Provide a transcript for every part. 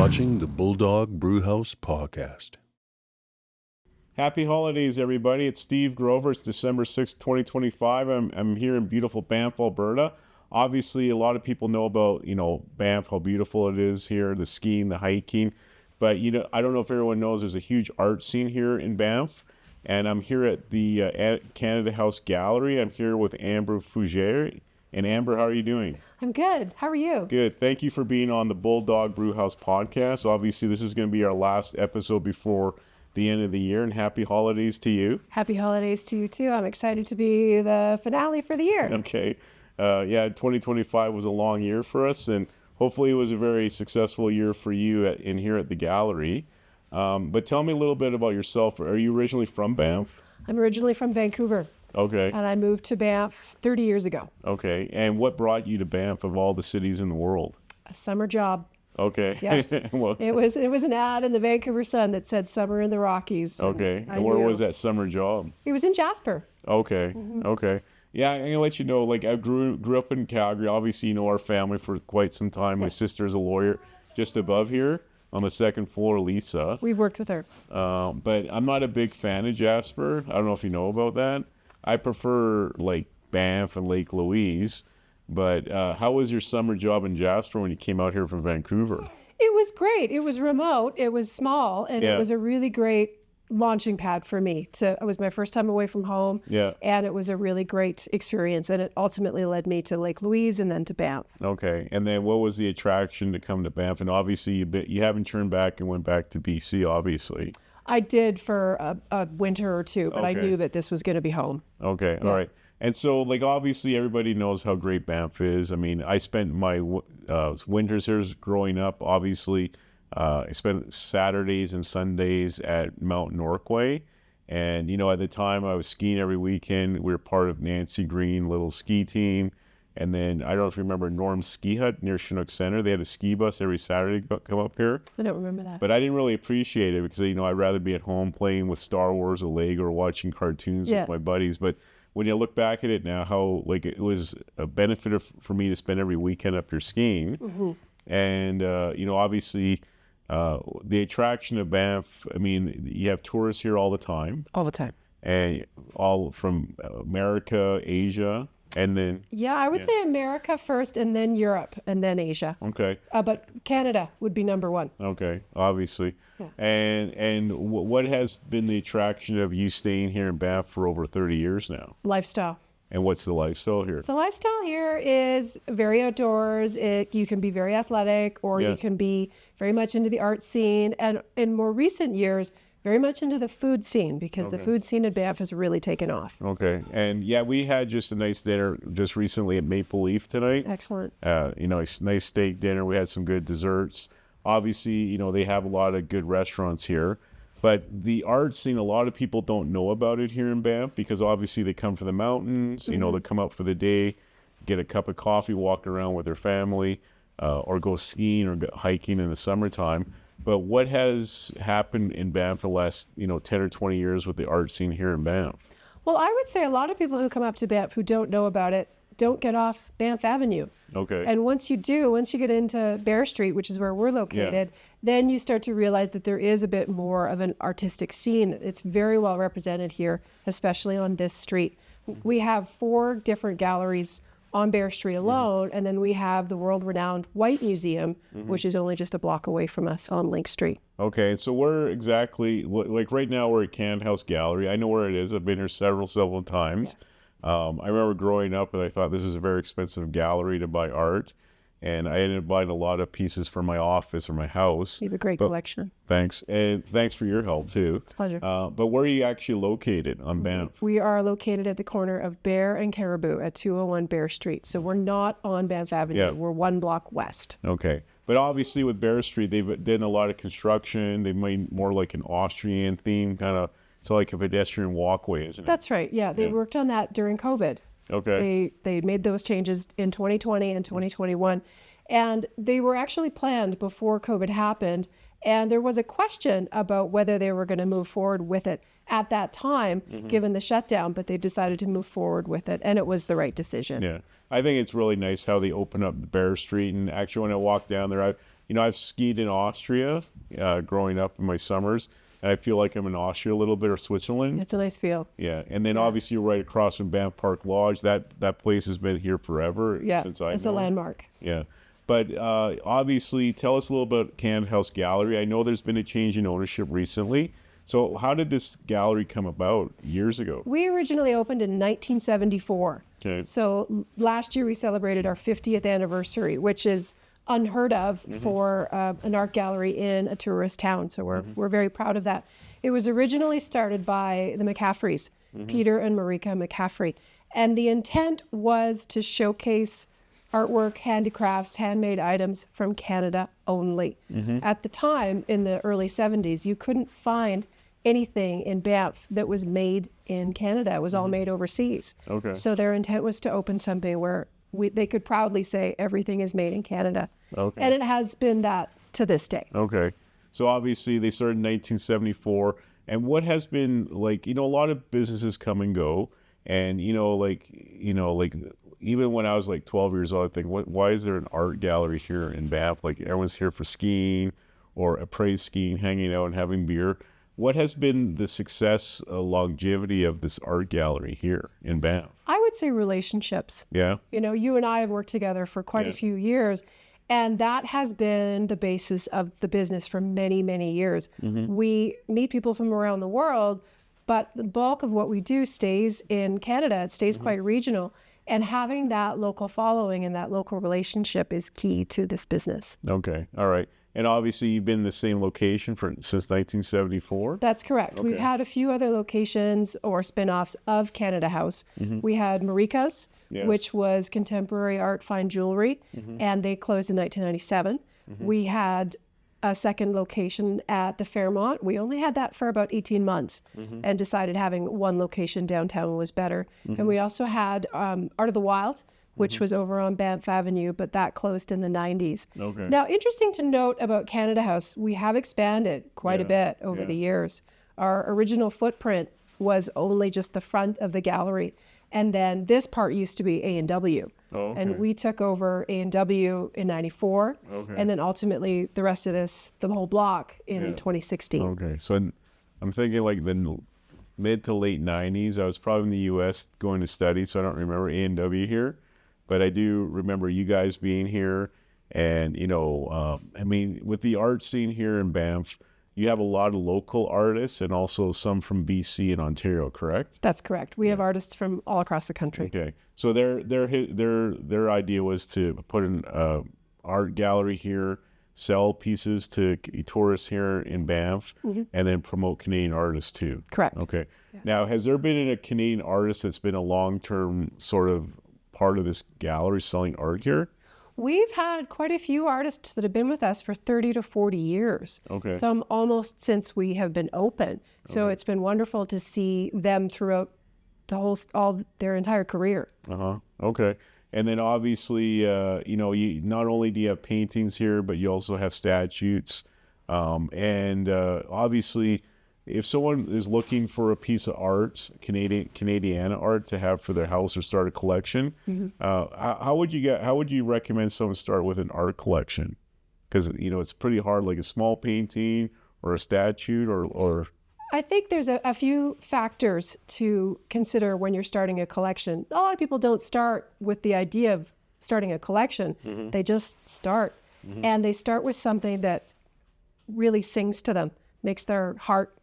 watching the Bulldog Brewhouse Podcast. Happy holidays, everybody. It's Steve Grover. It's December 6th, 2025. I'm here in beautiful Banff, Alberta. Obviously, a lot of people know about, Banff, how beautiful it is here, the skiing, the hiking. But, I don't know if everyone knows there's a huge art scene here in Banff. And I'm here at the Canada House Gallery. I'm here with Amber Fougere. And Amber, how are you doing? I'm good. How are you? Good. Thank you for being on the Bulldog Brewhouse Podcast. Obviously, this is going to be our last episode before the end of the year, and happy holidays to you. Happy holidays to you too. I'm excited to be the finale for the year. Okay. 2025 was a long year for us, and hopefully it was a very successful year for you in here at the gallery. But tell me a little bit about yourself. Are you originally from Banff? I'm originally from Vancouver. Okay. And I moved to Banff 30 years ago. Okay. And what brought you to Banff of all the cities in the world? A summer job. Okay. Yes. Well, it was an ad in the Vancouver Sun that said summer in the Rockies. Okay. And where was that summer job? It was in Jasper. Okay. Mm-hmm. Okay. Yeah, I'm gonna let you know. Like, I grew up in Calgary. Obviously, you know our family for quite some time. My sister's a lawyer just above here on the second floor, Lisa. We've worked with her. But I'm not a big fan of Jasper. I don't know if you know about that. I prefer like Banff and Lake Louise. But how was your summer job in Jasper when you came out here from Vancouver? It was great. It was remote. It was small, and it was a really great launching pad for me. It was my first time away from home, and it was a really great experience. And it ultimately led me to Lake Louise and then to Banff. Okay. And then what was the attraction to come to Banff? And obviously you haven't turned back and went back to BC, obviously. I did for a winter or two, but I knew that this was going to be home. Okay. Yeah. All right. And so, like, obviously everybody knows how great Banff is. I mean, I spent my winters here growing up. Obviously, I spent Saturdays and Sundays at Mount Norquay. And, at the time I was skiing every weekend. We were part of Nancy Green little ski team. And then, I don't know if you remember Norm's Ski Hut near Chinook Center. They had a ski bus every Saturday come up here. I don't remember that. But I didn't really appreciate it because, I'd rather be at home playing with Star Wars or Lego or watching cartoons with my buddies. But when you look back at it now, how it was a benefit for me to spend every weekend up here skiing. Mm-hmm. And, obviously the attraction of Banff, I mean, you have tourists here all the time. All the time. And all from America, Asia. And then I would say America first, and then Europe, and then Asia. Okay. But Canada would be number one. Okay, obviously. Yeah. And what has been the attraction of you staying here in Banff for over 30 years now? Lifestyle. And what's the lifestyle here? The lifestyle here is very outdoors. You can be very athletic, or you can be very much into the art scene, and in more recent years, very much into the food scene, because the food scene in Banff has really taken off. Okay. And we had just a nice dinner just recently at Maple Leaf tonight. Excellent. A nice steak dinner. We had some good desserts. Obviously, they have a lot of good restaurants here. But the art scene, a lot of people don't know about it here in Banff because obviously they come from the mountains, they come out for the day, get a cup of coffee, walk around with their family, or go skiing or go hiking in the summertime. But what has happened in Banff the last, 10 or 20 years with the art scene here in Banff? Well, I would say a lot of people who come up to Banff who don't know about it don't get off Banff Avenue. Okay. And once you get into Bear Street, which is where we're located, then you start to realize that there is a bit more of an artistic scene. It's very well represented here, especially on this street. We have 4 different galleries on Bear Street alone, and then we have the world-renowned White Museum, which is only just a block away from us on Link Street. Okay, so where exactly, like right now we're at Canada House Gallery. I know where it is. I've been here several times. I remember growing up and I thought this is a very expensive gallery to buy art. And I ended up buying a lot of pieces for my office or my house. You have a great collection. Thanks. And thanks for your help, too. It's a pleasure. But where are you actually located on Banff? We are located at the corner of Bear and Caribou at 201 Bear Street. So we're not on Banff Avenue. Yeah. We're 1 block west. Okay. But obviously with Bear Street, they've done a lot of construction. They've made more like an Austrian theme, kind of. It's like a pedestrian walkway, isn't it? That's right. Yeah. They worked on that during COVID. Okay. They made those changes in 2020 and 2021, and they were actually planned before COVID happened, and there was a question about whether they were going to move forward with it at that time, given the shutdown, but they decided to move forward with it, and it was the right decision. Yeah. I think it's really nice how they open up Bear Street, and actually when I walk down there, I've skied in Austria growing up in my summers, and I feel like I'm in Austria a little bit, or Switzerland. It's a nice feel. Yeah, and then obviously you're right across from Banff Park Lodge. That place has been here forever. Yeah, since I it's know a it. landmark. Yeah, but obviously, tell us a little about Canada House Gallery. I know there's been a change in ownership recently. So how did this gallery come about years ago? We originally opened in 1974. Okay. So last year we celebrated our 50th anniversary, which is unheard of for an art gallery in a tourist town. So we're very proud of that. It was originally started by the McCaffreys, Peter and Marika McCaffrey. And the intent was to showcase artwork, handicrafts, handmade items from Canada only. At the time, in the early 70s, you couldn't find anything in Banff that was made in Canada. It was all made overseas. Okay. So their intent was to open something where they could proudly say everything is made in Canada. Okay. And it has been that to this day. Okay. So obviously they started in 1974. And what has been like, a lot of businesses come and go. And, even when I was like 12 years old, I think, why is there an art gallery here in Banff? Like everyone's here for skiing or appraised skiing, hanging out and having beer. What has been the success, longevity of this art gallery here in Banff? I would say relationships. Yeah. You and I have worked together for quite a few years, and that has been the basis of the business for many, many years. We meet people from around the world, but the bulk of what we do stays in Canada. It stays quite regional, and having that local following and that local relationship is key to this business. Okay. All right. And obviously you've been in the same location since 1974? That's correct. We've had a few other locations or spin-offs of Canada House. We had Marika's, which was contemporary art, fine jewelry, and they closed in 1997. We had a second location at the Fairmont. We only had that for about 18 months and decided having one location downtown was better. And we also had Art of the Wild, which was over on Banff Avenue, but that closed in the 90s. Okay. Now, interesting to note about Canada House, we have expanded quite a bit over the years. Our original footprint was only just the front of the gallery, and then this part used to be A&W. Oh, okay. And we took over A&W in 94, and then ultimately the rest of the whole block in 2016. Okay. So I'm thinking like the mid to late 90s. I was probably in the U.S. going to study, so I don't remember A&W here. But I do remember you guys being here, and with the art scene here in Banff, you have a lot of local artists and also some from BC and Ontario, correct? That's correct. We have artists from all across the country. Okay, so their idea was to put an art gallery here, sell pieces to tourists here in Banff, and then promote Canadian artists too. Correct. Okay. Yeah. Now, has there been a Canadian artist that's been a long-term sort of part of this gallery selling art here? We've had quite a few artists that have been with us for 30 to 40 years. Okay. Some almost since we have been open. So it's been wonderful to see them throughout all their entire career. Okay. And then obviously, you not only do you have paintings here, but you also have statues. And obviously, if someone is looking for a piece of art, Canadiana art to have for their house or start a collection, how would you recommend someone start with an art collection? Because it's pretty hard, like a small painting or a statue or. I think there's a few factors to consider when you're starting a collection. A lot of people don't start with the idea of starting a collection. They just start, and they start with something that really sings to them, makes their heart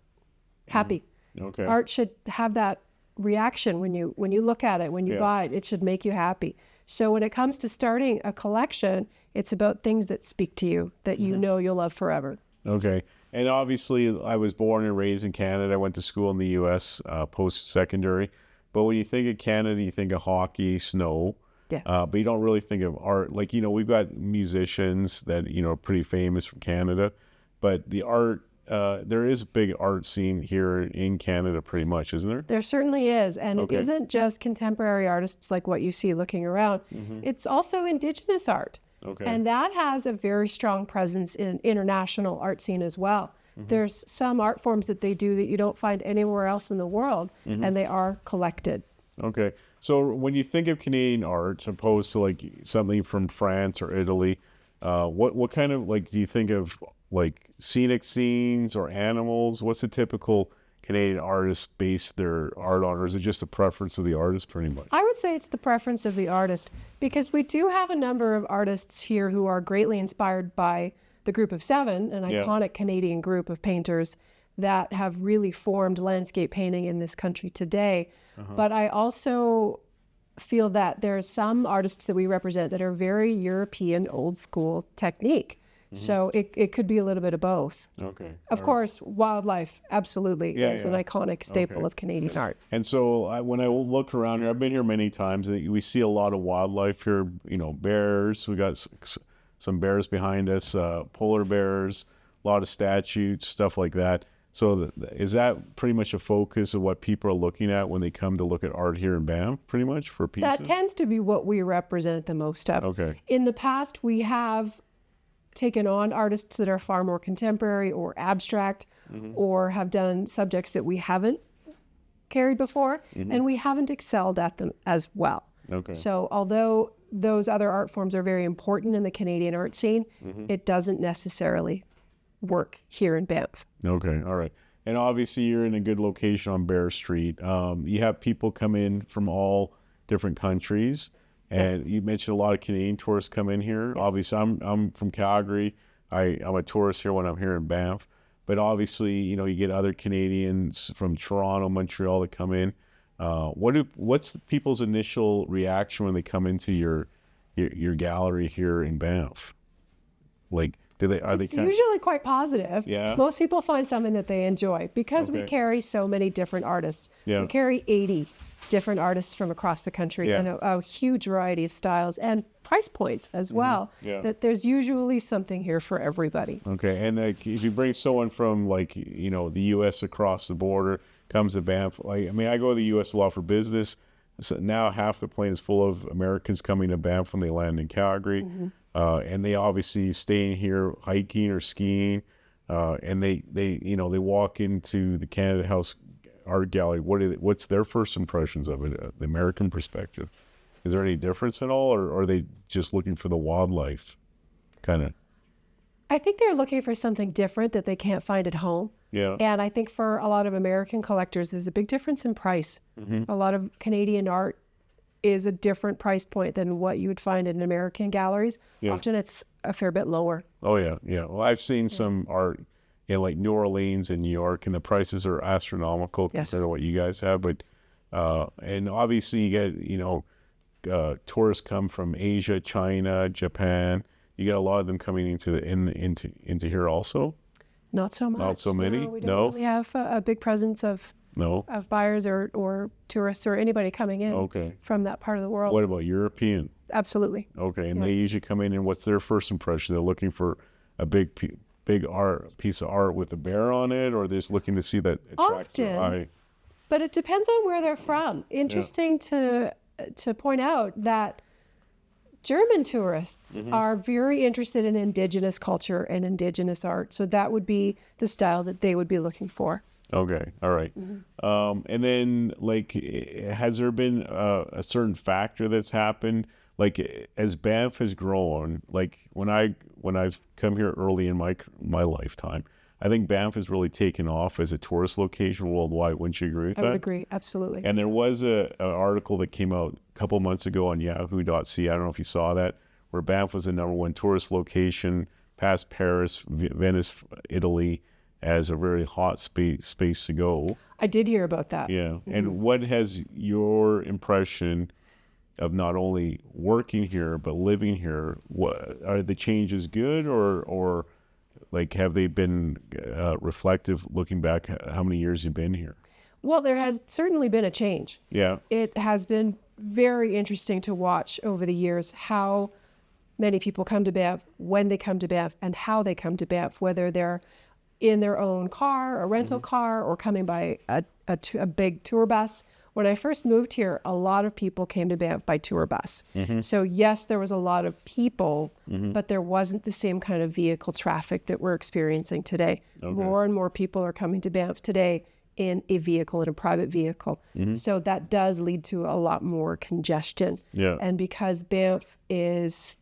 happy. Okay. Art should have that reaction when you look at it, when you buy it. It should make you happy. So when it comes to starting a collection, it's about things that speak to you, that you know you'll love forever. Okay. And obviously, I was born and raised in Canada. I went to school in the U.S. Post-secondary. But when you think of Canada, you think of hockey, snow. Yeah. But you don't really think of art. Like, we've got musicians that, are pretty famous from Canada. But the art, there is a big art scene here in Canada pretty much, isn't there? There certainly is. And it isn't just contemporary artists like what you see looking around. It's also Indigenous art. Okay. And that has a very strong presence in international art scene as well. There's some art forms that they do that you don't find anywhere else in the world, and they are collected. Okay. So when you think of Canadian art, opposed to like something from France or Italy, What kind of, like, do you think of, like, scenic scenes or animals? What's a typical Canadian artist base their art on, or is it just the preference of the artist pretty much? I would say it's the preference of the artist, because we do have a number of artists here who are greatly inspired by the Group of Seven, an iconic Canadian group of painters that have really formed landscape painting in this country today. But I also feel that there are some artists that we represent that are very European old school technique. So it could be a little bit of both. Okay. Of course, wildlife absolutely is an iconic staple of Canadian art. And so when I look around here, I've been here many times, and we see a lot of wildlife here, you know, bears. We got some bears behind us, polar bears, a lot of statues, stuff like that. So is that pretty much a focus of what people are looking at when they come to look at art here in Banff, pretty much, for pieces? That tends to be what we represent the most of. Okay. In the past, we have taken on artists that are far more contemporary or abstract, or have done subjects that we haven't carried before, and we haven't excelled at them as well. Okay. So although those other art forms are very important in the Canadian art scene, it doesn't necessarily work here in Banff. Okay, all right. And obviously you're in a good location on Bear Street. You have people come in from all different countries. And you mentioned a lot of Canadian tourists come in here. Yes. Obviously, I'm from Calgary. I'm a tourist here when I'm here in Banff. But obviously, you know, you get other Canadians from Toronto, Montreal that come in. What's the people's initial reaction when they come into your gallery here in Banff? Like, It's usually quite positive. Yeah. Most people find something that they enjoy because we carry so many different artists. Yeah. We carry 80 different artists from across the country and a huge variety of styles and price points as well. Yeah. That there's usually something here for everybody. Okay, and like, if you bring someone from, like, you know, the U.S. across the border, comes to Banff, like, I mean, I go to the U.S. a lot for business. So now half the plane is full of Americans coming to Banff when they land in Calgary, and they obviously staying here hiking or skiing, and they walk into the Canada House Art Gallery. What's their first impressions of it, the American perspective? Is there any difference at all, or are they just looking for the wildlife, kind of? I think they're looking for something different that they can't find at home. Yeah. And I think for a lot of American collectors, there's a big difference in price. A lot of Canadian art is a different price point than what you would find in American galleries. Yeah. Often it's a fair bit lower. Oh yeah, yeah. Well, I've seen some art in, like, New Orleans and New York, and the prices are astronomical compared to what you guys have. But and obviously you get, you know, tourists come from Asia, China, Japan. You get a lot of them coming into here also. Not so much. Not so many? No, we don't really have a big presence of buyers or tourists or anybody coming in from that part of the world. What about European? Absolutely. Okay, and they usually come in, and what's their first impression? They're looking for a big piece of art with a bear on it, or they're just looking to see that attracts their eye? But it depends on where they're from. Interesting to point out that German tourists are very interested in Indigenous culture and Indigenous art. So that would be the style that they would be looking for. Okay, all right. And then, like, has there been a certain factor that's happened? Like, as Banff has grown, like, when I've come here early in my lifetime, I think Banff has really taken off as a tourist location worldwide. Wouldn't you agree with that? I would agree, absolutely. And there was an article that came out a couple months ago on yahoo.ca. I don't know if you saw that, where Banff was the #1 tourist location, past Paris, Venice, Italy, as a very hot space to go. I did hear about that. Yeah. And what has your impression of not only working here but living here? What are the changes good, or like, have they been reflective looking back how many years you've been here? Well, there has certainly been a change. Yeah. It has been very interesting to watch over the years how many people come to Banff, when they come to Banff, and how they come to Banff, whether they're in their own car, a rental car, or coming by a big tour bus. When I first moved here, a lot of people came to Banff by tour bus. So yes, there was a lot of people, but there wasn't the same kind of vehicle traffic that we're experiencing today. More and more people are coming to Banff today in a vehicle, in a private vehicle. So that does lead to a lot more congestion. Yeah. And because Banff is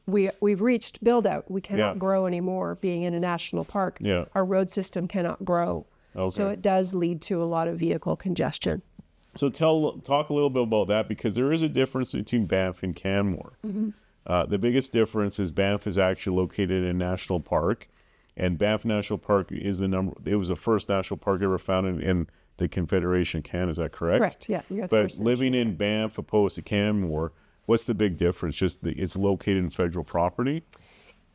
we've reached build out. We cannot Yeah. grow anymore being in a national park. Yeah. Our road system cannot grow. Okay. So it does lead to a lot of vehicle congestion. So talk a little bit about that, because there is a difference between Banff and Canmore. The biggest difference is Banff is actually located in a national park, and Banff National Park is it was the first national park ever found in the Confederation of Canada. Is that correct? Correct. Yeah. You're the But first living nation. in Banff opposed to Canmore, what's the big difference? Just it's located in federal property?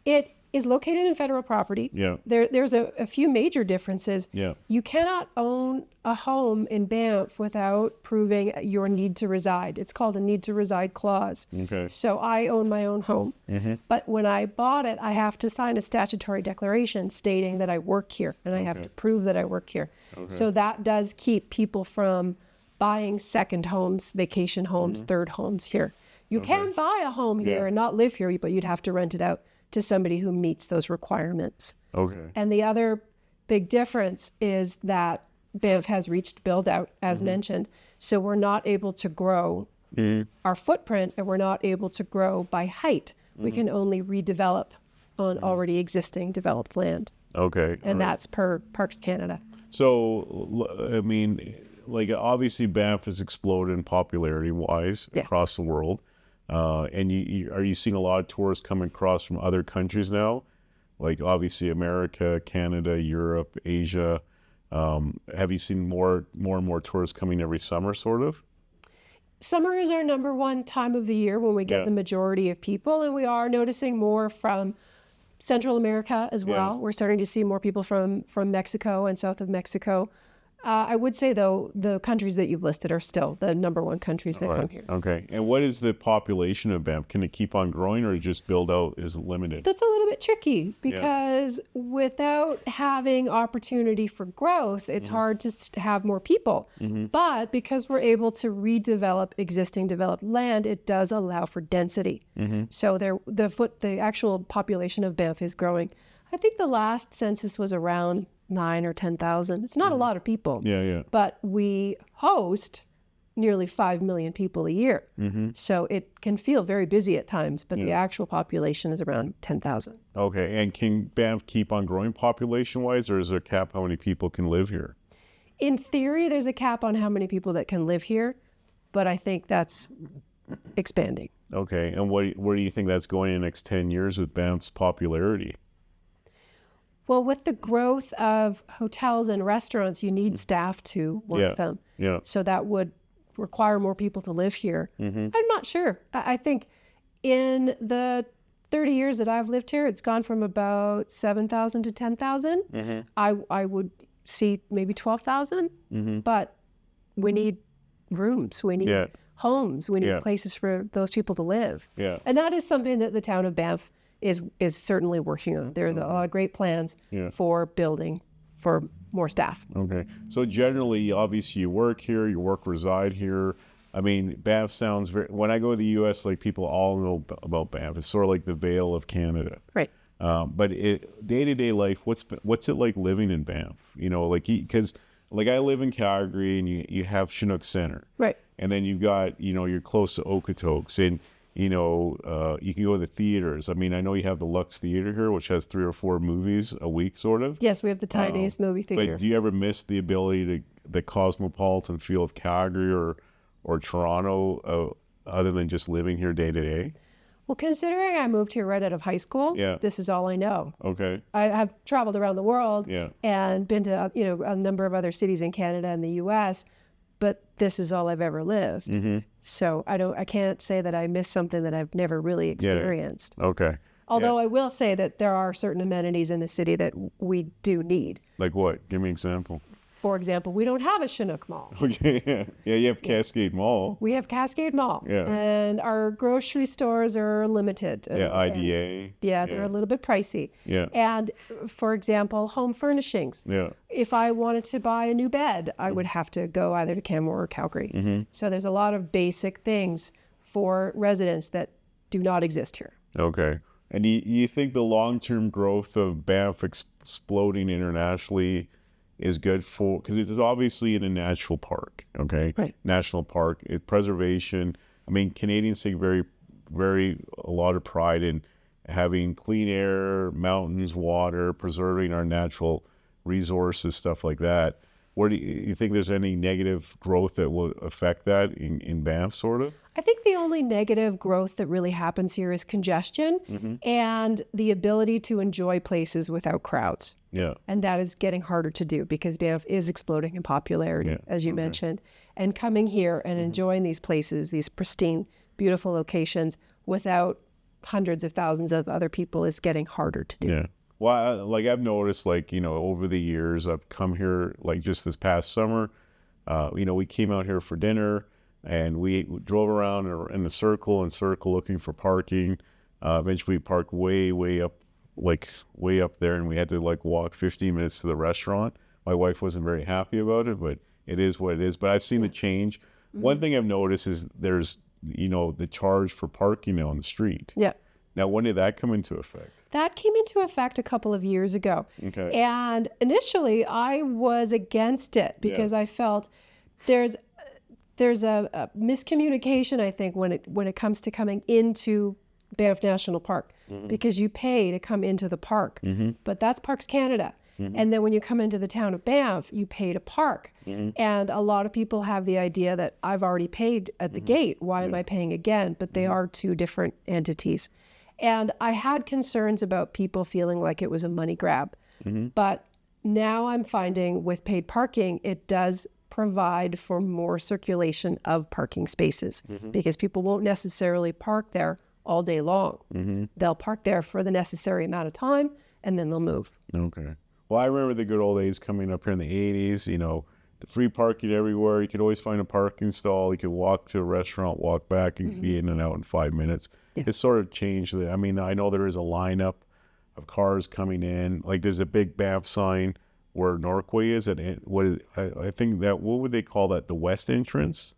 It is located in federal property. Yeah. There's a few major differences. Yeah. You cannot own a home in Banff without proving your need to reside. It's called a need to reside clause. Okay. So I own my own home. But when I bought it, I have to sign a statutory declaration stating that I work here, and I have to prove that I work here. So that does keep people from buying second homes, vacation homes, third homes here. You can buy a home here Yeah. and not live here, but you'd have to rent it out to somebody who meets those requirements. Okay. And the other big difference is that Banff has reached build out, as mentioned. So we're not able to grow our footprint, and we're not able to grow by height. We can only redevelop on already existing developed land. Okay. And that's per Parks Canada. So, I mean, like, obviously Banff has exploded in popularity wise Yes. across the world. And are you seeing a lot of tourists coming across from other countries now? Like, obviously America, Canada, Europe, Asia. Have you seen more and more tourists coming every summer, sort of? Summer is our number one time of the year when we get Yeah. the majority of people, and we are noticing more from Central America as well. Yeah. We're starting to see more people from Mexico and south of Mexico. I would say, though, the countries that you've listed are still the number one countries that come here. Okay. And what is the population of Banff? Can it keep on growing, or just build out is limited? That's a little bit tricky because without having opportunity for growth, it's hard to have more people. But because we're able to redevelop existing developed land, it does allow for density. So the actual population of Banff is growing. I think the last census was around 9 or 10,000. It's not a lot of people. Yeah. But we host nearly 5 million people a year. So it can feel very busy at times, but the actual population is around 10,000. Okay. And can Banff keep on growing population-wise, or is there a cap how many people can live here? In theory, there's a cap on how many people that can live here, but I think that's expanding. Okay. And where do you think that's going in the next 10 years with Banff's popularity? Well, with the growth of hotels and restaurants, you need staff to work them. Yeah. So that would require more people to live here. I'm not sure. I think in the 30 years that I've lived here, it's gone from about 7,000 to 10,000. I would see maybe 12,000, but we need rooms. We need homes. We need places for those people to live. Yeah. And that is something that the town of Banff is certainly working on. There's a lot of great plans for building for more staff. Okay. So generally, obviously, you work here, reside here. I mean, Banff sounds very, when I go to the U.S., like, people all know about Banff. It's sort of like the Vale of Canada. Right. But day-to-day life, what's it like living in Banff? You know, like, because, like, I live in Calgary, and you have Chinook Center. Right. And then you've got, you're close to Okotoks, and you can go to the theaters. I mean, I know you have the Lux Theater here, which has 3 or 4 movies a week, sort of. Yes, we have the tiniest movie theater. But do you ever miss the ability the cosmopolitan feel of Calgary or Toronto, other than just living here day to day? Well, considering I moved here right out of high school, this is all I know. Okay. I have traveled around the world and been to a number of other cities in Canada and the U.S., but this is all I've ever lived. So I can't say that I missed something that I've never really experienced. Okay. Although I will say that there are certain amenities in the city that we do need. Like what? Give me an example. For example, we don't have a Chinook Mall. Okay, yeah, you have Cascade Mall. We have Cascade Mall. Yeah. And our grocery stores are limited. Yeah, IDA. They're a little bit pricey. Yeah. And for example, home furnishings. Yeah. If I wanted to buy a new bed, I would have to go either to Canmore or Calgary. So there's a lot of basic things for residents that do not exist here. Okay. And you think the long-term growth of Banff exploding internationally is good for, because it's obviously in a national park, okay? Right. National park, preservation. I mean, Canadians take very, very a lot of pride in having clean air, mountains, water, preserving our natural resources, stuff like that. Where do you think there's any negative growth that will affect that in Banff, sort of? I think the only negative growth that really happens here is congestion and the ability to enjoy places without crowds. Yeah. And that is getting harder to do because Banff is exploding in popularity, as you mentioned. And coming here and enjoying these places, these pristine, beautiful locations without hundreds of thousands of other people is getting harder to do. Yeah. Well, I've noticed, over the years, I've come here, just this past summer, we came out here for dinner and we drove around in a circle looking for parking. Eventually we parked way up there, and we had to walk 15 minutes to the restaurant. My wife wasn't very happy about it, but it is what it is. But I've seen the change. One thing I've noticed is there's, the charge for parking on the street. Yeah. Now, when did that come into effect? That came into effect a couple of years ago. Okay. And initially I was against it because I felt there's a miscommunication, I think, when it comes to coming into Banff National Park, because you pay to come into the park, but that's Parks Canada. And then when you come into the town of Banff, you pay to park. And a lot of people have the idea that I've already paid at the gate. Why am I paying again? But they are two different entities. And I had concerns about people feeling like it was a money grab. But now I'm finding with paid parking, it does provide for more circulation of parking spaces because people won't necessarily park there all day long. They'll park there for the necessary amount of time and then they'll move. Okay. Well, I remember the good old days coming up here in the 80s, the free parking everywhere. You could always find a parking stall. You could walk to a restaurant, walk back, and be in and out in 5 minutes. Yeah. It's sort of changed. I know there is a lineup of cars coming in. There's a big Banff sign where Norquay is. I think what would they call that? The west entrance?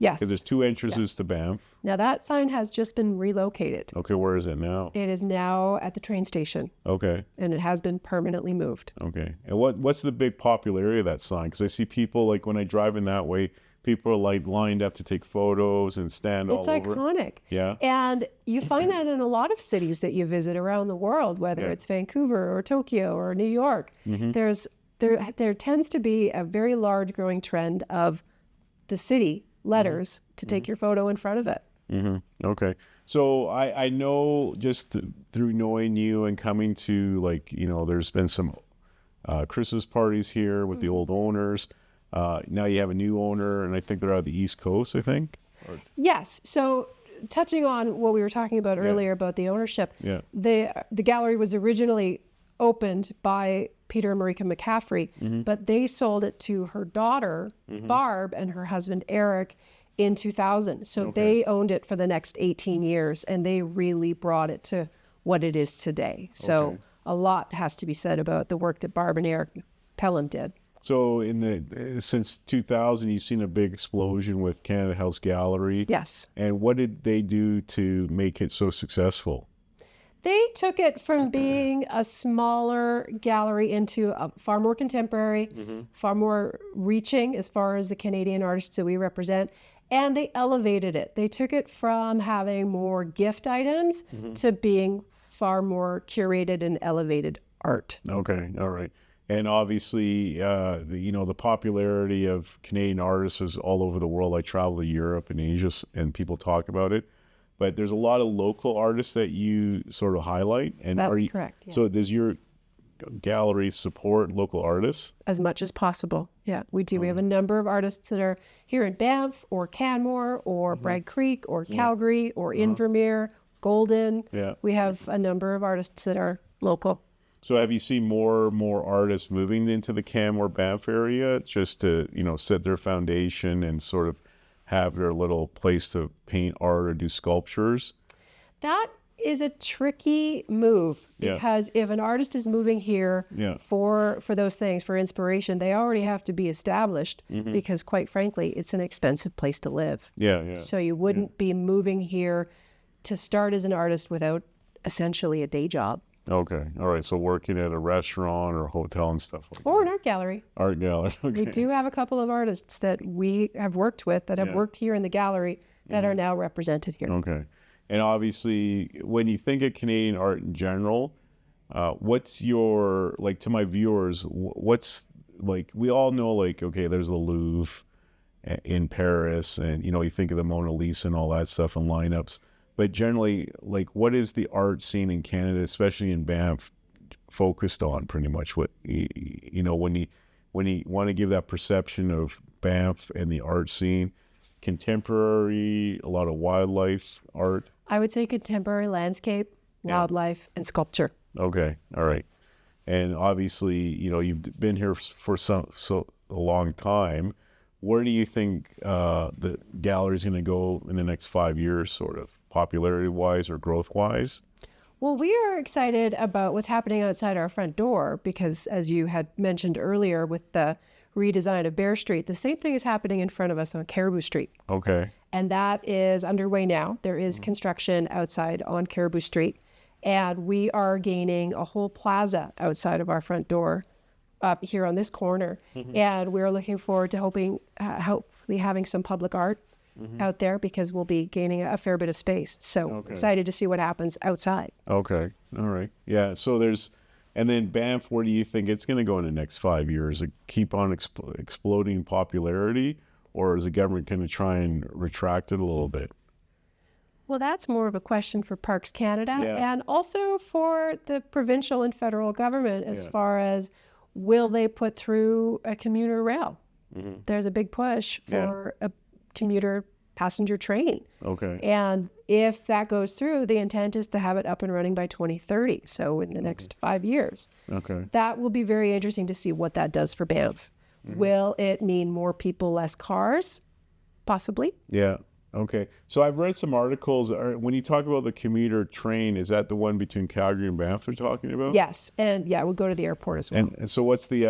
Yes. Because there's two entrances to Banff. Now that sign has just been relocated. Okay, where is it now? It is now at the train station. Okay. And it has been permanently moved. Okay. And what's the big popularity of that sign? Because I see people, when I drive in that way, people are lined up to take photos and stand all over. It's iconic. Yeah. And you find that in a lot of cities that you visit around the world, whether it's Vancouver or Tokyo or New York. There tends to be a very large growing trend of the city letters to take your photo in front of it. Okay. So I know just through knowing you and coming to there's been some Christmas parties here with the old owners. Now you have a new owner, and I think they're out of the East Coast, I think? Yes. So touching on what we were talking about earlier about the ownership, the gallery was originally opened by Peter and Marika McCaffrey, but they sold it to her daughter, Barb, and her husband, Eric, in 2000. So they owned it for the next 18 years, and they really brought it to what it is today. So a lot has to be said about the work that Barb and Eric Pelham did. So since 2000, you've seen a big explosion with Canada House Gallery. Yes. And what did they do to make it so successful? They took it from being a smaller gallery into a far more contemporary, far more reaching as far as the Canadian artists that we represent, and they elevated it. They took it from having more gift items to being far more curated and elevated art. Okay, all right. And obviously, the popularity of Canadian artists is all over the world. I travel to Europe and Asia, and people talk about it. But there's a lot of local artists that you sort of highlight. And that's correct. Yeah. So does your gallery support local artists? As much as possible. Yeah, we do. We have a number of artists that are here in Banff or Canmore or Bragg Creek or Calgary or Invermere, Golden. Yeah. We have a number of artists that are local. So have you seen more artists moving into the Canmore Banff area just to, set their foundation and sort of have their little place to paint art or do sculptures? That is a tricky move because if an artist is moving here for those things, for inspiration, they already have to be established because quite frankly, it's an expensive place to live. Yeah. So you wouldn't be moving here to start as an artist without essentially a day job. Okay. All right. So working at a restaurant or a hotel and stuff like that. Or an art gallery. Art gallery. Okay. We do have a couple of artists that we have worked with that have worked here in the gallery that are now represented here. Okay. And obviously, when you think of Canadian art in general, what's your, like, to my viewers, what's, like, we all know, like, okay, there's the Louvre in Paris, and, you know, you think of the Mona Lisa and all that stuff and lineups. But generally, like, what is the art scene in Canada, especially in Banff, focused on pretty much? What, you know, when you want to give that perception of Banff and the art scene, contemporary, a lot of wildlife art? I would say contemporary landscape, wildlife, and sculpture. Okay, all right. And obviously, you know, you've been here for a long time. Where do you think the gallery's going to go in the next 5 years, sort of popularity-wise or growth-wise? Well, we are excited about what's happening outside our front door because, as you had mentioned earlier with the redesign of Bear Street, the same thing is happening in front of us on Caribou Street. Okay. And that is underway now. There is construction outside on Caribou Street, and we are gaining a whole plaza outside of our front door up here on this corner. And we're looking forward to hopefully having some public art out there because we'll be gaining a fair bit of space. So excited to see what happens outside. Okay. All right. Yeah. So and then Banff, where do you think it's going to go in the next 5 years? It keep on exploding popularity, or is the government going to try and retract it a little bit? Well, that's more of a question for Parks Canada and also for the provincial and federal government as far as will they put through a commuter rail? There's a big push for a commuter passenger train. Okay. And if that goes through, the intent is to have it up and running by 2030. So in the next 5 years. Okay. That will be very interesting to see what that does for Banff. Will it mean more people, less cars? Possibly. Yeah. Okay. So I've read some articles. When you talk about the commuter train, is that the one between Calgary and Banff they're talking about? Yes. And yeah, we'll go to the airport as well. And so what's the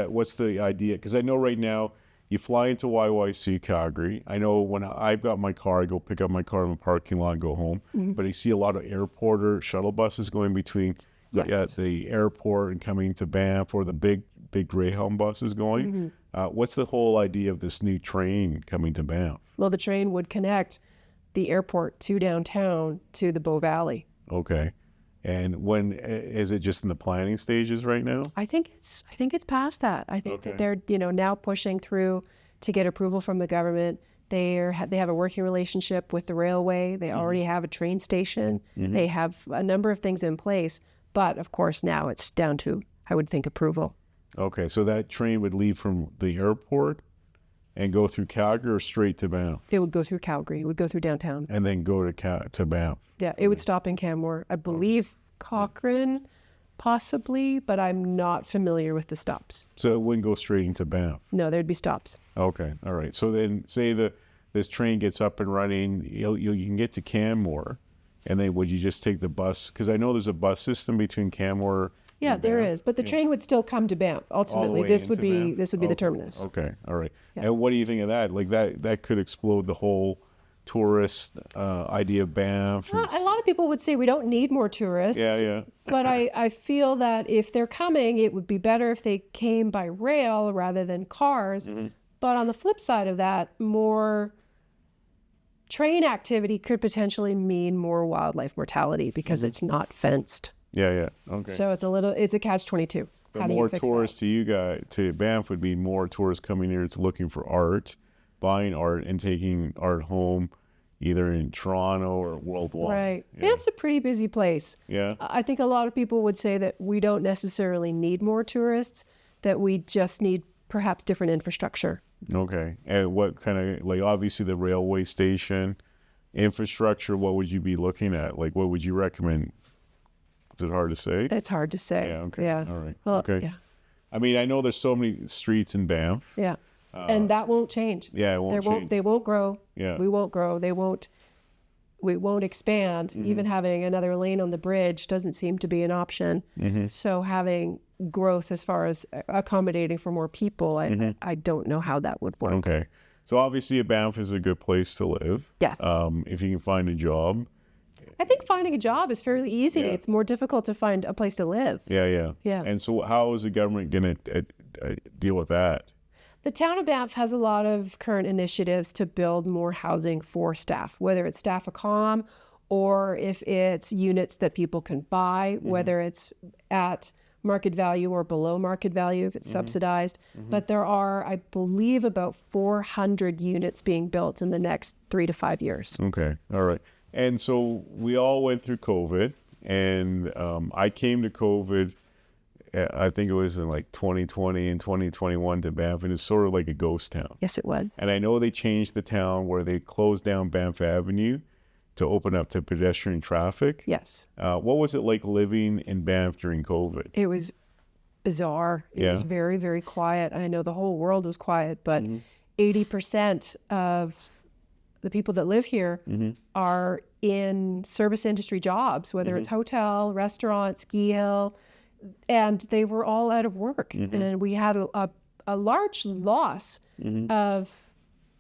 idea? Because I know right now you fly into YYC Calgary. I know when I've got my car, I go pick up my car in the parking lot and go home. But I see a lot of airporter shuttle buses going between the airport and coming to Banff, or the big Greyhound buses going. What's the whole idea of this new train coming to Banff? Well, the train would connect the airport to downtown to the Bow Valley. Okay. And when is it just in the planning stages right now? I think it's past that. I think that they're now pushing through to get approval from the government. They have a working relationship with the railway. They already have a train station. They have a number of things in place. But of course now it's down to, I would think, approval. Okay, so that train would leave from the airport and go through Calgary or straight to Banff? It would go through Calgary. It would go through downtown. And then go to Banff? Yeah, it would stop in Canmore. I believe Cochrane, possibly, but I'm not familiar with the stops. So it wouldn't go straight into Banff? No, there'd be stops. Okay, all right. So then say this train gets up and running, you can get to Canmore, and then would you just take the bus? Because I know there's a bus system between Canmore. Yeah, there is, but the train would still come to Banff. Ultimately, this would be the terminus. Okay, all right. Yeah. And what do you think of that? Like that could explode the whole tourist idea of Banff. A lot of people would say we don't need more tourists. Yeah. But I feel that if they're coming, it would be better if they came by rail rather than cars. But on the flip side of that, more train activity could potentially mean more wildlife mortality because it's not fenced. Yeah. Okay. So it's a catch-22. But more tourists to Banff would be more tourists coming here to looking for art, buying art, and taking art home, either in Toronto or worldwide. Right. Yeah. Banff's a pretty busy place. Yeah. I think a lot of people would say that we don't necessarily need more tourists, that we just need perhaps different infrastructure. Okay. And what kind of, like, obviously the railway station infrastructure, what would you be looking at? Like, what would you recommend? Is it hard to say? It's hard to say. Yeah, okay. Yeah. All right. Well, okay. Yeah. I mean, I know there's so many streets in Banff. Yeah. And that won't change. Yeah, it won't change. They won't grow. Yeah. We won't grow. We won't expand. Even having another lane on the bridge doesn't seem to be an option. So having growth as far as accommodating for more people, I don't know how that would work. Okay. So obviously Banff is a good place to live. Yes. If you can find a job. I think finding a job is fairly easy. Yeah. It's more difficult to find a place to live. Yeah. And so how is the government going to deal with that? The town of Banff has a lot of current initiatives to build more housing for staff, whether it's staff accom or if it's units that people can buy, whether it's at market value or below market value if it's subsidized. But there are, I believe, about 400 units being built in the next 3 to 5 years. Okay. All right. And so we all went through COVID, and I came to COVID, I think it was in like 2020 and 2021 to Banff, and it's sort of like a ghost town. Yes, it was. And I know they changed the town where they closed down Banff Avenue to open up to pedestrian traffic. Yes. What was it like living in Banff during COVID? It was bizarre. It was very, very quiet. I know the whole world was quiet, but 80% of the people that live here are in service industry jobs, whether it's hotel, restaurant, ski hill, and they were all out of work. And we had a large loss of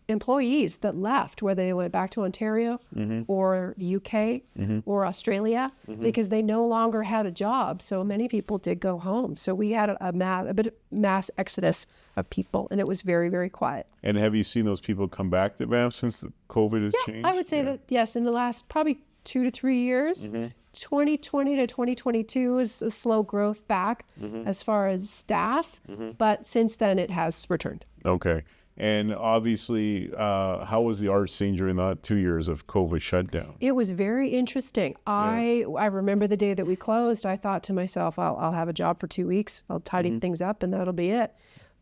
employees that left, whether they went back to Ontario or the UK or Australia, because they no longer had a job. So many people did go home. So we had a bit of mass exodus of people, and it was very, very quiet. And have you seen those people come back to Banff since the COVID has changed? I would say that, yes, in the last probably 2 to 3 years. 2020 to 2022 is a slow growth back as far as staff, but since then it has returned. Okay. And obviously, how was the art scene during that 2 years of COVID shutdown? It was very interesting. I remember the day that we closed, I thought to myself, I'll have a job for 2 weeks. I'll tidy things up and that'll be it.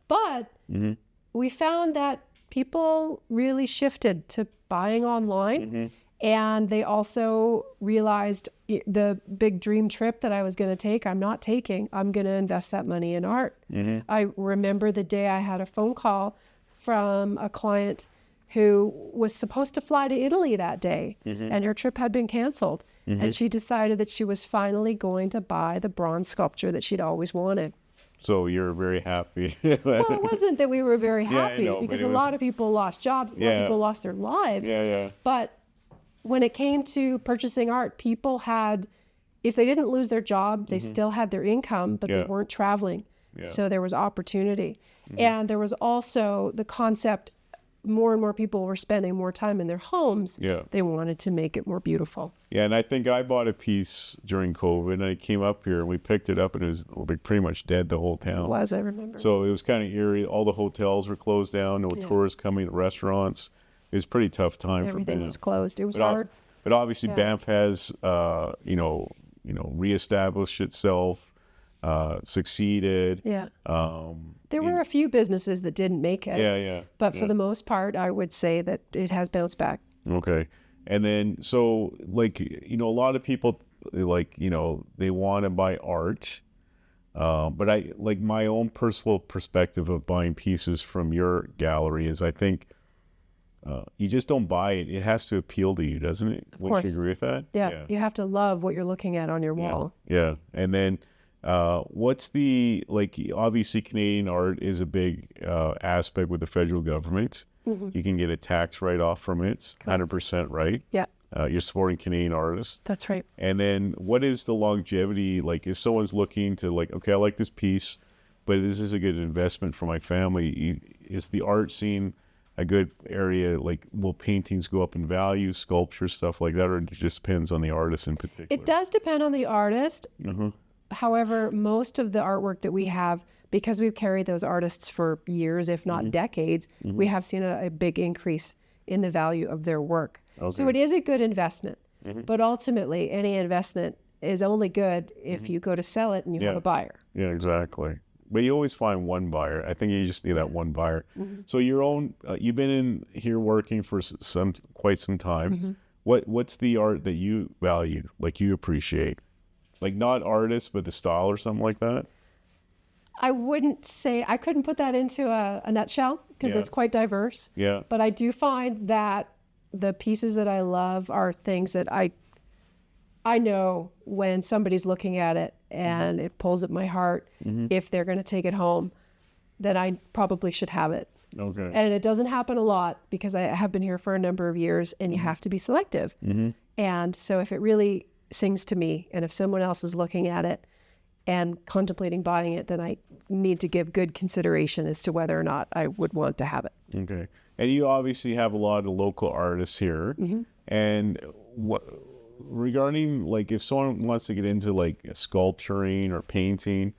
But we found that people really shifted to buying online. And they also realized the big dream trip that I was going to take, I'm not taking. I'm going to invest that money in art. I remember the day I had a phone call from a client who was supposed to fly to Italy that day, and her trip had been canceled. And she decided that she was finally going to buy the bronze sculpture that she'd always wanted. So you're very happy. Well, it wasn't that we were very happy, I know, because a lot of people lost jobs, a lot of people lost their lives. But when it came to purchasing art, people had, if they didn't lose their job, they still had their income, but they weren't traveling. So there was opportunity. And there was also the concept, more and more people were spending more time in their homes. They wanted to make it more beautiful. And I think I bought a piece during COVID, and I came up here and we picked it up, and it was like pretty much dead, the whole town. It was, I remember. So it was kind of eerie. All the hotels were closed down, no tourists coming, restaurants. It was a pretty tough time for Banff. Everything was closed. It was hard. But obviously Banff has, reestablished itself, succeeded. There were a few businesses that didn't make it. But for the most part, I would say that it has bounced back. Okay. And then, so, like, a lot of people, like, they want to buy art. But I, like, my own personal perspective of buying pieces from your gallery is, I think, you just don't buy it. It has to appeal to you, doesn't it? Would you agree with that? Yeah. You have to love what you're looking at on your wall. Yeah. And then what's the, like, obviously Canadian art is a big aspect with the federal government. You can get a tax write-off from it, 100% right? You're supporting Canadian artists. That's right. And then what is the longevity? Like, if someone's looking to, like, okay, I like this piece, but this is a good investment for my family, is the art scene a good area? Like, will paintings go up in value, sculpture, stuff like that, or it just depends on the artist in particular? It does depend on the artist. However, most of the artwork that we have, because we've carried those artists for years, if not decades, we have seen a big increase in the value of their work. So it is a good investment. But ultimately, any investment is only good if you go to sell it and you have a buyer. Yeah, exactly. But you always find one buyer. I think you just need that one buyer. So your own, you've been in here working for quite some time. What's the art that you value, like you appreciate? Like, not artists, but the style or something like that? I wouldn't say, I couldn't put that into a nutshell, because it's quite diverse. But I do find that the pieces that I love are things that I know when somebody's looking at it and it pulls at my heart, if they're going to take it home, then I probably should have it. And it doesn't happen a lot, because I have been here for a number of years, and you have to be selective. And so if it really sings to me, and if someone else is looking at it and contemplating buying it, then I need to give good consideration as to whether or not I would want to have it. And you obviously have a lot of local artists here. And regarding like if someone wants to get into like sculpturing or painting,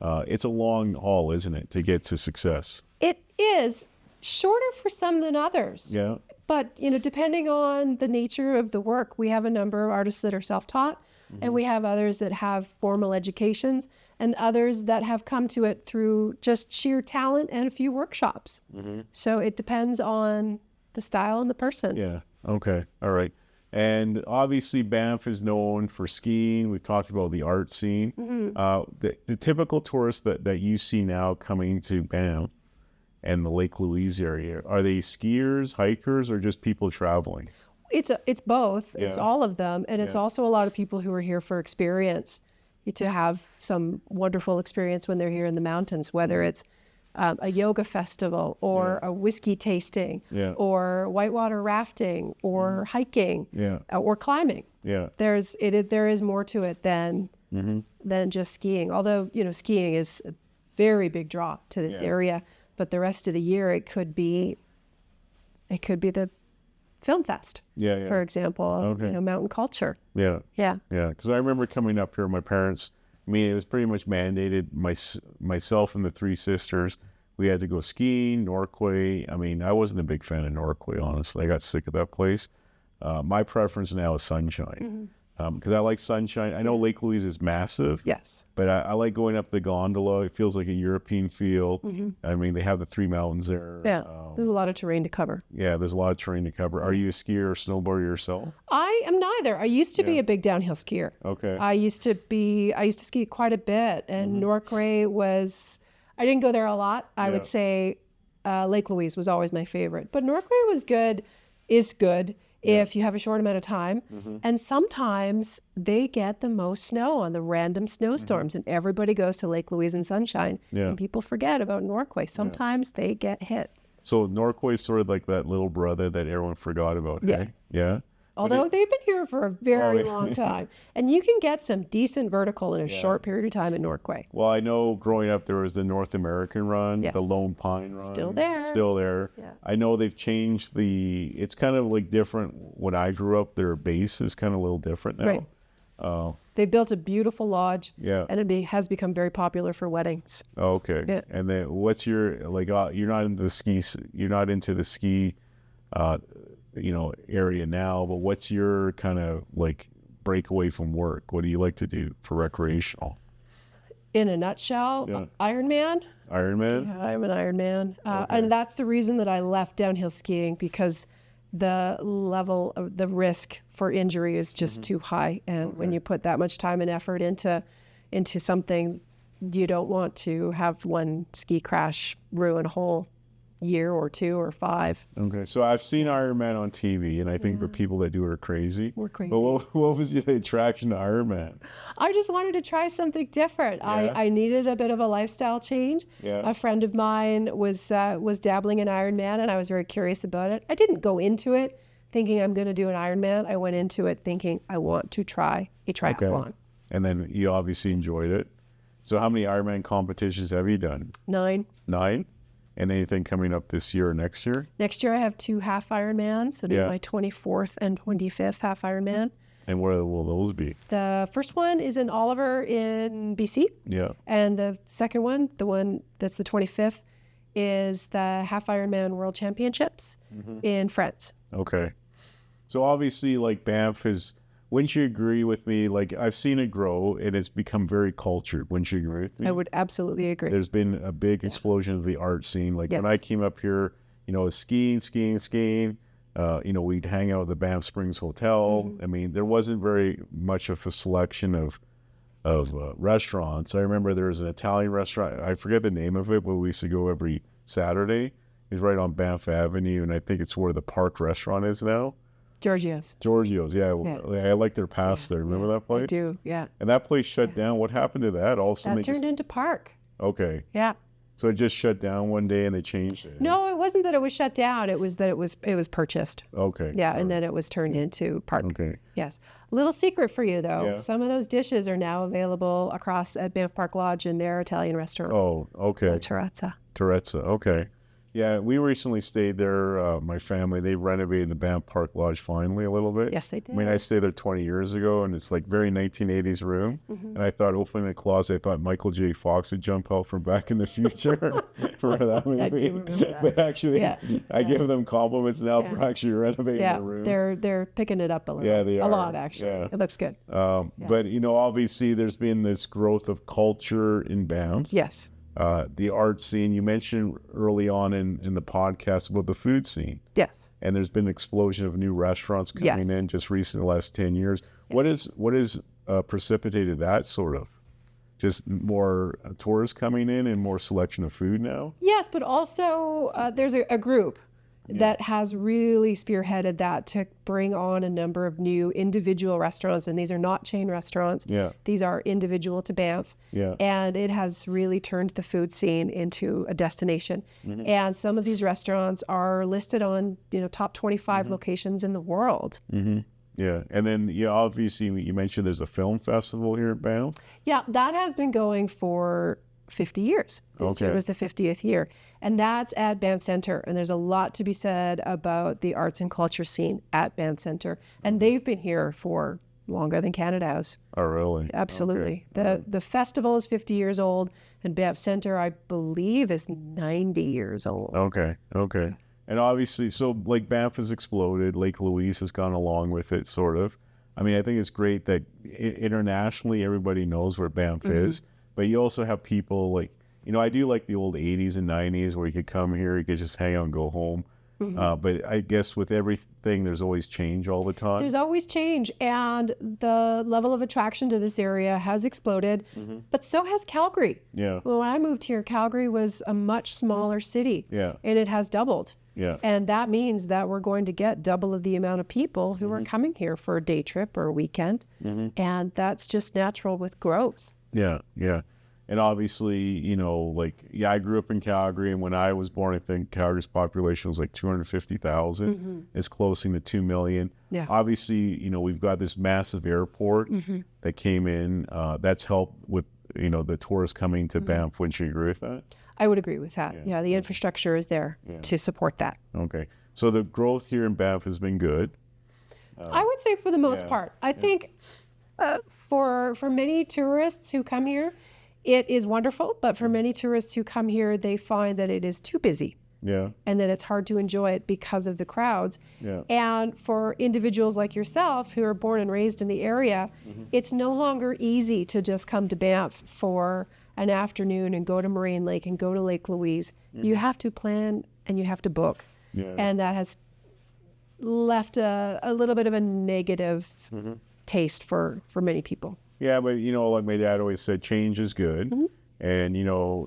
it's a long haul, isn't it, to get to success? It is shorter for some than others. Yeah. But, depending on the nature of the work, we have a number of artists that are self-taught, and we have others that have formal educations, and others that have come to it through just sheer talent and a few workshops. So it depends on the style and the person. Yeah. Okay. All right. And obviously Banff is known for skiing. We've talked about the art scene. The typical tourist that you see now coming to Banff and the Lake Louise area, are they skiers, hikers, or just people traveling? It's both. It's Yeah. all of them. And it's also a lot of people who are here for experience, to have some wonderful experience when they're here in the mountains, whether it's a yoga festival or a whiskey tasting or whitewater rafting or hiking or climbing. Yeah. There is more to it than just skiing. Although, skiing is a very big draw to this area, but the rest of the year it could be the film fest, for example, mountain culture. Yeah. Because I remember coming up here, my parents, it was pretty much mandated. Myself and the three sisters, we had to go skiing, Norquay. I wasn't a big fan of Norquay, honestly. I got sick of that place. My preference now is Sunshine. Because I like Sunshine. I know Lake Louise is massive. Yes. But I like going up the gondola. It feels like a European feel. They have the three mountains there. Yeah. There's a lot of terrain to cover. Yeah, there's a lot of terrain to cover. Are you a skier or snowboarder yourself? I am neither. I used to be a big downhill skier. Okay. I used to ski quite a bit, and Norquay was, I didn't go there a lot. I would say Lake Louise was always my favorite. But Norquay is good if you have a short amount of time. And sometimes they get the most snow on the random snowstorms, and everybody goes to Lake Louise and Sunshine. And people forget about Norquay. Sometimes they get hit. So Norquay is sort of like that little brother that everyone forgot about, hey? Yeah. Although they've been here for a very long time. And you can get some decent vertical in a short period of time at Norquay. Well, I know growing up there was the North American run, the Lone Pine run. Still there. Yeah. I know they've changed it's kind of like different. When I grew up, their base is kind of a little different now. Right. They built a beautiful lodge, and it has become very popular for weddings. Oh, okay. Yeah. And then what's your, you're not into the ski, area now, but what's your kind of breakaway from work? What do you like to do for recreational? In a nutshell, Ironman. Ironman? Yeah, I'm an Ironman. And that's the reason that I left downhill skiing, because the level of the risk for injury is just too high. And when you put that much time and effort into something, you don't want to have one ski crash ruin a whole year or 2 or 5. Okay, so I've seen Ironman on TV, and I think the people that do it are crazy. We're crazy. But what was the attraction to Ironman? I just wanted to try something different. I needed a bit of a lifestyle change. Yeah. A friend of mine was dabbling in Ironman, and I was very curious about it. I didn't go into it thinking I'm going to do an Ironman. I went into it thinking I want to try a triathlon. Okay. And then you obviously enjoyed it. So how many Ironman competitions have you done? 9. 9? And anything coming up this year or next year? Next year I have 2 half Ironmans. It'll be my 24th and 25th half Ironman. And where will those be? The first one is in Oliver in BC. Yeah. And the second one, the one that's the 25th, is the half Ironman World Championships in France. Okay. So obviously, Banff is, wouldn't you agree with me? I've seen it grow, and it's become very cultured. Wouldn't you agree with me? I would absolutely agree. There's been a big explosion of the art scene. When I came up here, it was skiing. We'd hang out at the Banff Springs Hotel. There wasn't very much of a selection of restaurants. I remember there was an Italian restaurant. I forget the name of it, but we used to go every Saturday. It's right on Banff Avenue, and I think it's where the Park Restaurant is now. Giorgio's, yeah. I like their pasta. Remember that place? I do, yeah. And that place shut down. What happened to that? That turned into Park. Okay. Yeah. So it just shut down one day and they changed it? No, it wasn't that it was shut down. It was that it was purchased. Okay. Yeah, and then it was turned into Park. Okay. Yes. A little secret for you, though. Yeah. Some of those dishes are now available across at Banff Park Lodge in their Italian restaurant. Oh, okay. Terrazza. Terrazza, okay. Yeah, we recently stayed there. My family, they renovated the Banff Park Lodge finally a little bit. Yes, they did. I mean, I stayed there 20 years ago, and it's like very 1980s room. And I thought opening the closet, I thought Michael J. Fox would jump out from Back in the Future for that movie. I do remember that. But actually, Yeah. I give them compliments now for actually renovating Yeah, the rooms. they're picking it up a little. Yeah, they a are. lot actually. Yeah. It looks good. But, obviously there's been this growth of culture in Banff. Yes. The art scene, you mentioned early on in the podcast about the food scene. Yes. And there's been an explosion of new restaurants coming in just recently, the last 10 years. What is precipitated that sort of? Just more tourists coming in and more selection of food now? Yes, but also there's a group that has really spearheaded that to bring on a number of new individual restaurants. And these are not chain restaurants. Yeah. These are individual to Banff. Yeah. And it has really turned the food scene into a destination. And some of these restaurants are listed on, top 25 locations in the world. Yeah. And then, obviously, you mentioned there's a film festival here at Banff. Yeah, that has been going for 50 years. This year was the 50th year. And that's at Banff Centre. And there's a lot to be said about the arts and culture scene at Banff Centre. And they've been here for longer than Canada House. Oh, really? Absolutely. The festival is 50 years old, and Banff Centre, I believe, is 90 years old. Okay. And obviously, so like Banff has exploded. Lake Louise has gone along with it, sort of. I mean, I think it's great that internationally everybody knows where Banff is. But you also have people like, I do like the old 80s and 90s where you could come here, you could just hang out and go home. But I guess with everything, there's always change all the time. There's always change, and the level of attraction to this area has exploded, but so has Calgary. Yeah. Well, when I moved here, Calgary was a much smaller city, Yeah. and it has doubled. Yeah. And that means that we're going to get double of the amount of people who are coming here for a day trip or a weekend, and that's just natural with growth. Yeah. And obviously, I grew up in Calgary, and when I was born, I think Calgary's population was like 250,000. It's closing to 2 million. Yeah. Obviously, we've got this massive airport that came in. That's helped with, the tourists coming to Banff. Wouldn't you agree with that? I would agree with that. Yeah, the infrastructure is there to support that. Okay. So the growth here in Banff has been good. I would say for the most part. I think for many tourists who come here, it is wonderful, but for many tourists who come here, they find that it is too busy. Yeah. And that it's hard to enjoy it because of the crowds. Yeah. And for individuals like yourself who are born and raised in the area, it's no longer easy to just come to Banff for an afternoon and go to Moraine Lake and go to Lake Louise. You have to plan and you have to book. Yeah. And that has left a little bit of a negative taste for many people. Yeah, but like my dad always said, change is good. And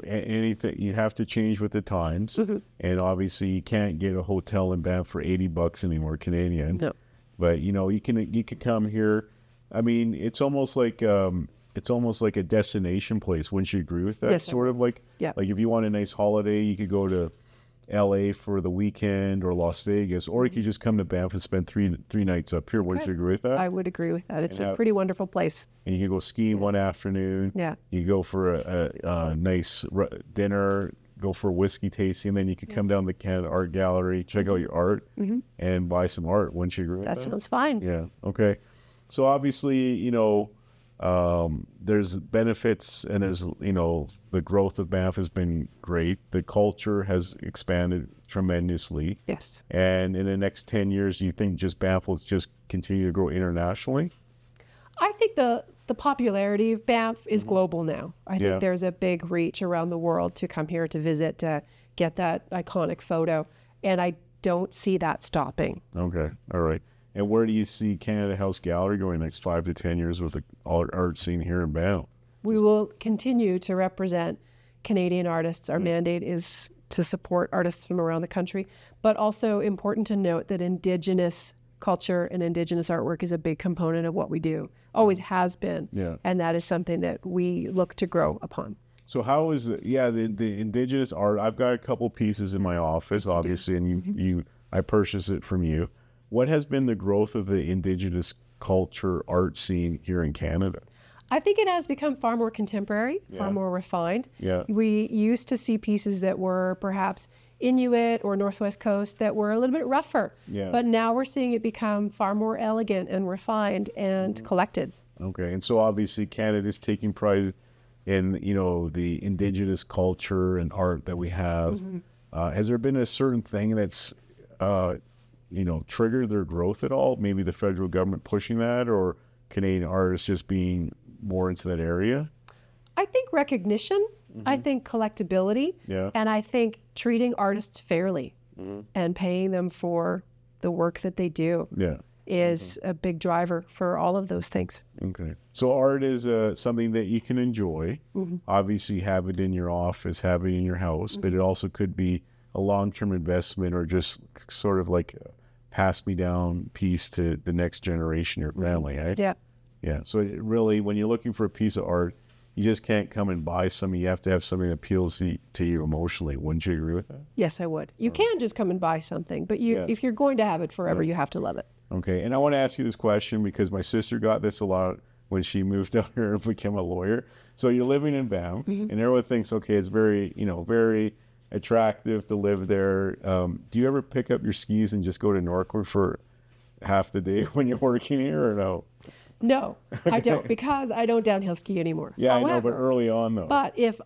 anything, you have to change with the times. And obviously you can't get a hotel in Banff for $80 anymore Canadian. No. But you can come here. I mean, it's almost like a destination place. Wouldn't you agree with that? Yes, Sort of like if you want a nice holiday, you could go to LA for the weekend or Las Vegas, or you could just come to Banff and spend three nights up here. Wouldn't you agree with that? I would agree with that. It's a pretty wonderful place. And you can go skiing one afternoon. Yeah. You go for a nice dinner, go for a whiskey tasting, and then you could come down to the Canada Art Gallery, check out your art, and buy some art. Wouldn't you agree with that? That sounds fine. Yeah. Okay. So obviously, there's benefits, and there's, the growth of Banff has been great. The culture has expanded tremendously. Yes. And in the next 10 years, do you think just Banff will just continue to grow internationally? I think the popularity of Banff is global now. I think there's a big reach around the world to come here to visit, to get that iconic photo. And I don't see that stopping. Okay. All right. And where do you see Canada House Gallery going next 5 to 10 years with the art scene here in Banff? We will continue to represent Canadian artists. Our mandate is to support artists from around the country, but also important to note that Indigenous culture and Indigenous artwork is a big component of what we do, always has been. Yeah. And that is something that we look to grow upon. So how is the Indigenous art? I've got a couple pieces in my office, obviously, and I purchased it from you. What has been the growth of the Indigenous culture art scene here in Canada? I think it has become far more contemporary, far more refined. Yeah. We used to see pieces that were perhaps Inuit or Northwest Coast that were a little bit rougher. Yeah. But now we're seeing it become far more elegant and refined and collected. Okay, and so obviously Canada's taking pride in, you know, the indigenous culture and art that we have. Has there been a certain thing that's, you know, triggered their growth at all? Maybe the federal government pushing that, or Canadian artists just being more into that area? I think recognition, I think collectability, Yeah. and I think treating artists fairly and paying them for the work that they do Yeah. is a big driver for all of those things. Okay. So art is something that you can enjoy. Obviously, have it in your office, have it in your house, but it also could be a long-term investment or just sort of like a pass-me-down piece to the next generation or family, eh? Yeah. Yeah. So it really, when you're looking for a piece of art, you just can't come and buy something. You have to have something that appeals to you emotionally. Wouldn't you agree with that? Yes, I would. You can just come and buy something, but Yeah. if you're going to have it forever, you have to love it. Okay, and I want to ask you this question because my sister got this a lot when she moved out here and became a lawyer. So you're living in Banff, and everyone thinks, okay, it's very, you know, very attractive to live there. Do you ever pick up your skis and just go to Norquist for half the day when you're working here, or no? No, I don't, because I don't downhill ski anymore. Yeah, I know, but However, early on though. But if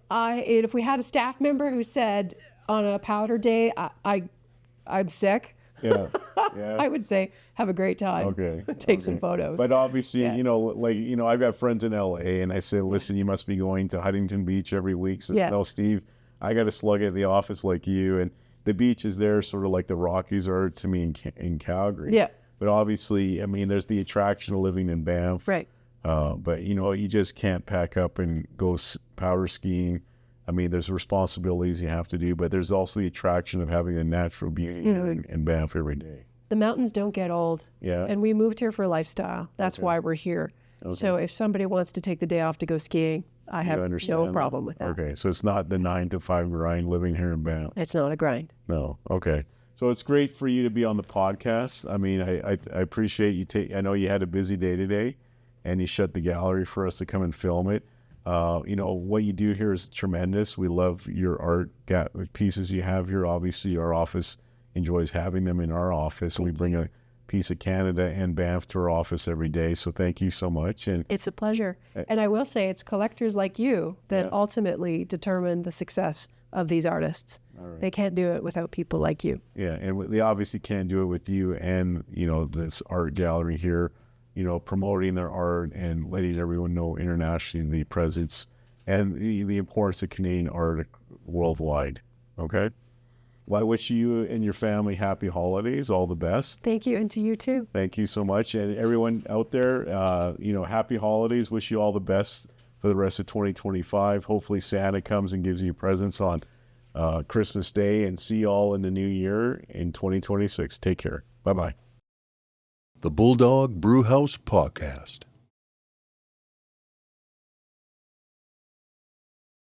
we had a staff member who said on a powder day, I'm sick, Yeah, yeah. I would say, have a great time. Okay. Take some photos. But obviously, Yeah. you know, like, you know, I've got friends in LA and I say, listen, you must be going to Huntington Beach every week. So, Yeah. no, Steve, I got to slug it at the office like you. And the beach is there sort of like the Rockies are to me in Calgary. Yeah. But obviously, I mean, there's the attraction of living in Banff. Right. But, you know, you just can't pack up and go powder skiing. I mean, there's responsibilities you have to do, but there's also the attraction of having the natural beauty in Banff every day. The mountains don't get old. Yeah. And we moved here for lifestyle. That's why we're here. So if somebody wants to take the day off to go skiing, I have no problem with that. Okay, so it's not the 9 to 5 grind living here in Banff. It's not a grind. No. Okay. So it's great for you to be on the podcast. I mean, I appreciate you I know you had a busy day today, and you shut the gallery for us to come and film it. You know, what you do here is tremendous. We love your art pieces you have here. Obviously, our office enjoys having them in our office. We bring a piece of Canada and Banff to our office every day. So thank you so much. And It's a pleasure. And I will say it's collectors like you that ultimately determine the success of these artists. They can't do it without people like you. yeah, and they obviously can't do it with you and, you know, this art gallery here, you know, promoting their art and letting everyone know internationally the presence and the importance of Canadian art worldwide. Okay? Well, I wish you and your family happy holidays, all the best. Thank you, and to you too. Thank you so much. And everyone out there, you know, happy holidays. Wish you all the best for the rest of 2025. Hopefully Santa comes and gives you presents on Christmas Day, and see you all in the new year in 2026. Take care. Bye-bye. The Bulldog Brewhouse Podcast.